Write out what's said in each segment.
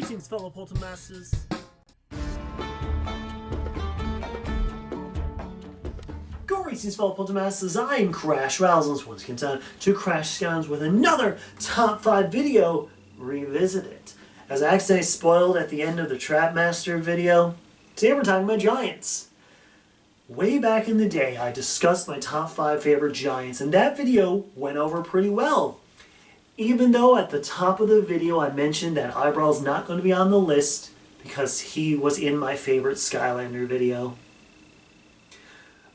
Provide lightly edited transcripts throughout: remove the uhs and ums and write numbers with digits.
Greetings, fellow Poltermasters. Greetings, fellow Poltermasters. I'm Crash Rowsell. Once again, time to Crash Skylanders with another Top 5 video revisited. As I accidentally spoiled at the end of the Trapmaster video, today we're talking about giants. Way back in the day, I discussed my top 5 favorite giants, and that video went over pretty well. Even though at the top of the video I mentioned that Eyebrow's not going to be on the list because he was in my favorite Skylander video.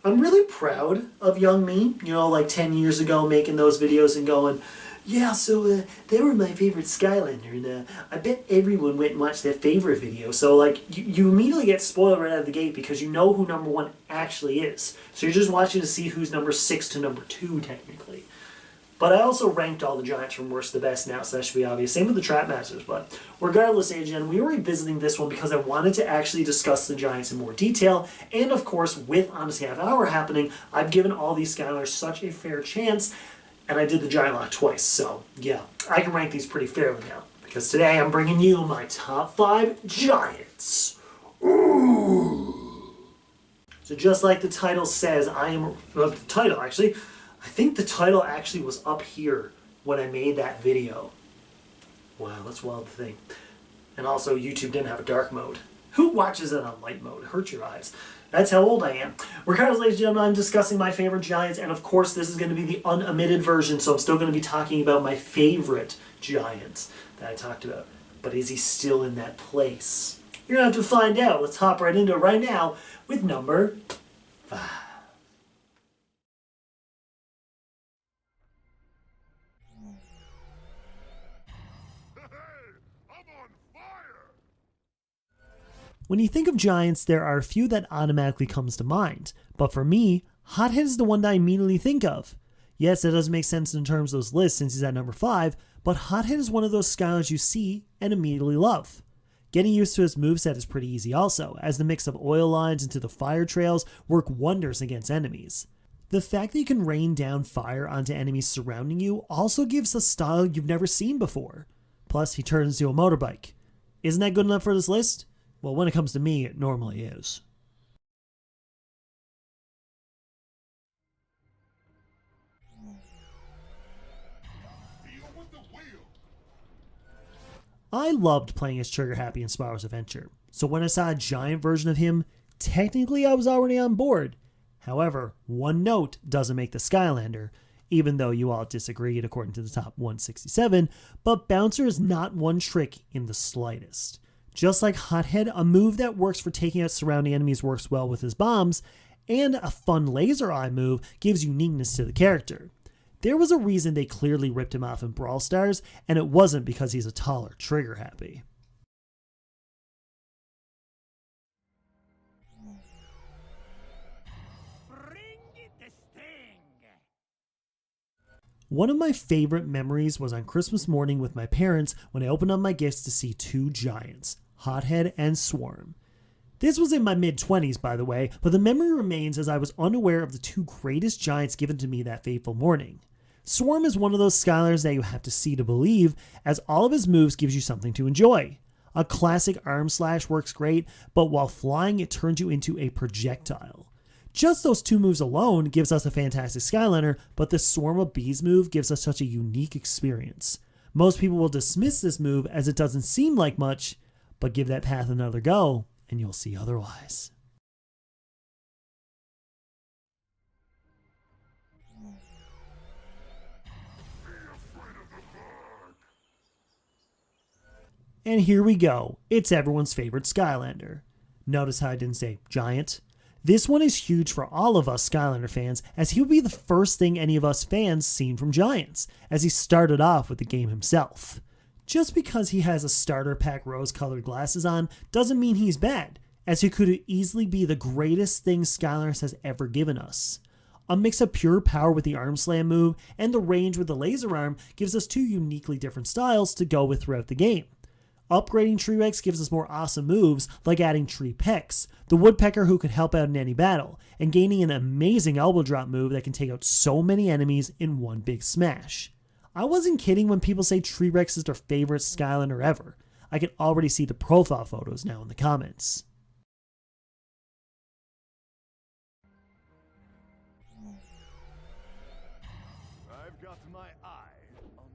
I'm really proud of young me, like 10 years ago making those videos and going, yeah, so they were my favorite Skylander, and I bet everyone went and watched their favorite video. So you immediately get spoiled right out of the gate because you know who number 1 actually is. So you're just watching to see who's number 6 to number 2 technically. But I also ranked all the giants from worst to best now, so that should be obvious. Same with the Trapmasters, but regardless, AGN, we were revisiting this one because I wanted to actually discuss the giants in more detail, and of course, with Odyssey Half Hour happening, I've given all these Skylanders such a fair chance, and I did the giant lock twice, so yeah, I can rank these pretty fairly now, because today I'm bringing you my top 5 giants. Ooh. So just like the title says, I think the title actually was up here when I made that video. Wow, that's wild to think. And also, YouTube didn't have a dark mode. Who watches it on light mode? It hurts your eyes. That's how old I am. Regardless, ladies and gentlemen, I'm discussing my favorite giants, and of course, this is going to be the unomitted version, so I'm still going to be talking about my favorite giants that I talked about. But is he still in that place? You're going to have to find out. Let's hop right into it right now with number 5. When you think of giants, there are a few that automatically comes to mind, but for me, Hothead is the one that I immediately think of. Yes, it doesn't make sense in terms of those lists since he's at number 5, but Hothead is one of those Skylanders you see and immediately love. Getting used to his moveset is pretty easy also, as the mix of oil lines into the fire trails work wonders against enemies. The fact that you can rain down fire onto enemies surrounding you also gives a style you've never seen before. Plus, he turns into a motorbike. Isn't that good enough for this list? Well, when it comes to me, it normally is. I loved playing as Trigger Happy in Spyro's Adventure, so when I saw a giant version of him, technically I was already on board. However, one note doesn't make the Skylander, even though you all disagreed according to the top 167, but Bouncer is not one trick in the slightest. Just like Hothead, a move that works for taking out surrounding enemies works well with his bombs, and a fun laser eye move gives uniqueness to the character. There was a reason they clearly ripped him off in Brawl Stars, and it wasn't because he's a taller Trigger Happy. One of my favorite memories was on Christmas morning with my parents when I opened up my gifts to see 2 giants, Hothead and Swarm. This was in my mid-20s, by the way, but the memory remains as I was unaware of the 2 greatest giants given to me that fateful morning. Swarm is one of those Skylanders that you have to see to believe, as all of his moves gives you something to enjoy. A classic arm slash works great, but while flying it turns you into a projectile. Just those 2 moves alone gives us a fantastic Skylander, but the Swarm of Bees move gives us such a unique experience. Most people will dismiss this move as it doesn't seem like much, but give that path another go, and you'll see otherwise. And here we go. It's everyone's favorite Skylander. Notice how I didn't say giant? This one is huge for all of us Skylander fans, as he would be the first thing any of us fans seen from Giants, as he started off with the game himself. Just because he has a starter pack rose-colored glasses on doesn't mean he's bad, as he could easily be the greatest thing Skylanders has ever given us. A mix of pure power with the arm slam move and the range with the laser arm gives us 2 uniquely different styles to go with throughout the game. Upgrading Treerex gives us more awesome moves like adding Treepex, the woodpecker who could help out in any battle, and gaining an amazing elbow drop move that can take out so many enemies in one big smash. I wasn't kidding when people say Treerex is their favorite Skylander ever. I can already see the profile photos now in the comments. I've got my eye on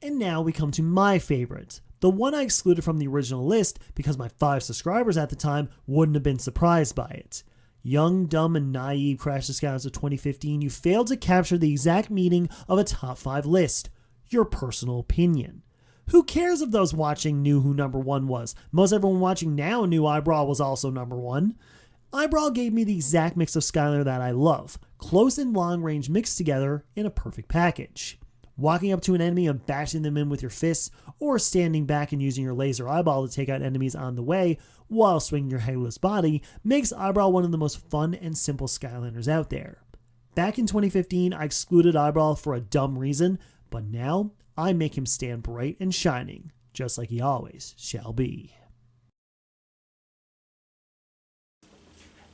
you. And now we come to my favorite, the one I excluded from the original list because my 5 subscribers at the time wouldn't have been surprised by it. Young, dumb, and naive Crash the Skylanders of 2015, you failed to capture the exact meaning of a top 5 list. Your personal opinion. Who cares if those watching knew who number 1 was? Most everyone watching now knew Eyebrawl was also number 1. Eyebrawl gave me the exact mix of Skylander that I love, close and long range mixed together in a perfect package. Walking up to an enemy and bashing them in with your fists, or standing back and using your laser eyeball to take out enemies on the way while swinging your headless body makes Eyebrawl one of the most fun and simple Skylanders out there. Back in 2015, I excluded Eyebrawl for a dumb reason, but now I make him stand bright and shining, just like he always shall be.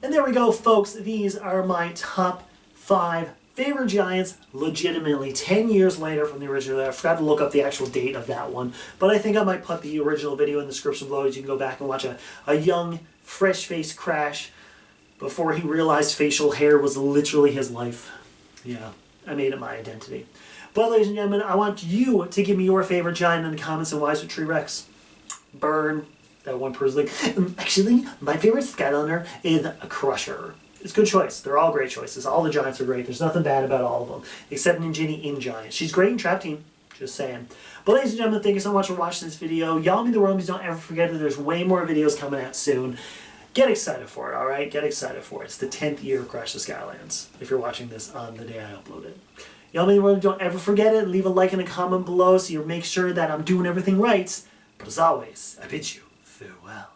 And there we go, folks. These are my top 5 favorite Giants, legitimately 10 years later from the original. I forgot to look up the actual date of that one, but I think I might put the original video in the description below. You can go back and watch a young, fresh-faced Crash before he realized facial hair was literally his life. Yeah, I made it my identity. But ladies and gentlemen, I want you to give me your favorite Giant in the comments, and why is it Tree Rex? Burn. That one person like, actually, my favorite Skylander is a Crusher. It's a good choice. They're all great choices. All the Giants are great. There's nothing bad about all of them, except Ninjini in Giant. She's great in Trap Team. Just saying. But ladies and gentlemen, thank you so much for watching this video. Y'all mean the world. Don't ever forget that there's way more videos coming out soon. Get excited for it, alright? Get excited for it. It's the 10th year of Crash the Skylands, if you're watching this on the day I upload it. Y'all mean the world. Don't ever forget it. Leave a like and a comment below so you make sure that I'm doing everything right. But as always, I bid you farewell.